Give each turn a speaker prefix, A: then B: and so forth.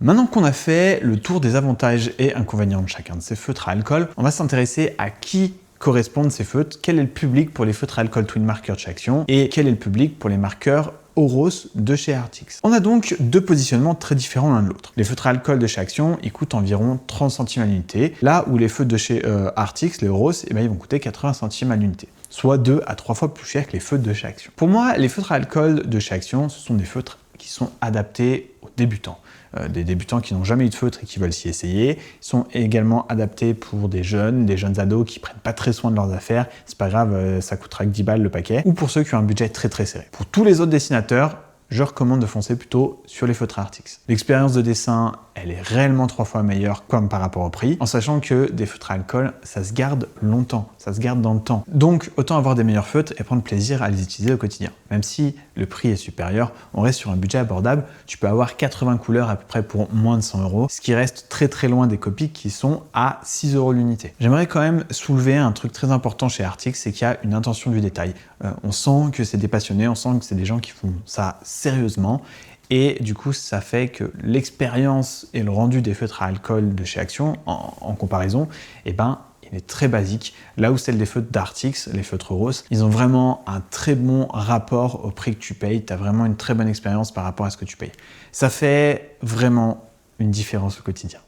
A: Maintenant qu'on a fait le tour des avantages et inconvénients de chacun de ces feutres à alcool, on va s'intéresser à qui correspondent ces feutres, quel est le public pour les feutres à alcool Twin Marker de chez Action et quel est le public pour les marqueurs Oros de chez Artix. On a donc deux positionnements très différents l'un de l'autre. Les feutres à alcool de chez Action, ils coûtent environ 30 centimes à l'unité, là où les feutres de chez Artix, les Oros, ils vont coûter 80 centimes à l'unité, soit 2 à 3 fois plus cher que les feutres de chez Action. Pour moi, les feutres à alcool de chez Action, ce sont des feutres qui sont adaptés aux débutants. Des débutants qui n'ont jamais eu de feutre et qui veulent s'y essayer. Ils sont également adaptés pour des jeunes ados qui prennent pas très soin de leurs affaires. C'est pas grave, ça coûtera que 10 balles le paquet. Ou pour ceux qui ont un budget très serré. Pour tous les autres dessinateurs, je recommande de foncer plutôt sur les feutres Artix. L'expérience de dessin, elle est réellement 3 fois meilleure comme par rapport au prix, en sachant que des feutres à alcool, ça se garde longtemps, ça se garde dans le temps. Donc autant avoir des meilleurs feutres et prendre plaisir à les utiliser au quotidien. Même si le prix est supérieur, on reste sur un budget abordable, tu peux avoir 80 couleurs à peu près pour moins de 100 €, ce qui reste très loin des copies qui sont à 6 € l'unité. J'aimerais quand même soulever un truc très important chez Artix, c'est qu'il y a une intention du détail. On sent que c'est des passionnés, on sent que c'est des gens qui font ça sérieusement. Et du coup, ça fait que l'expérience et le rendu des feutres à alcool de chez Action, en comparaison, il est très basique. Là où celle des feutres d'Artix, les feutres Rose, ils ont vraiment un très bon rapport au prix que tu payes. Tu as vraiment une très bonne expérience par rapport à ce que tu payes. Ça fait vraiment une différence au quotidien.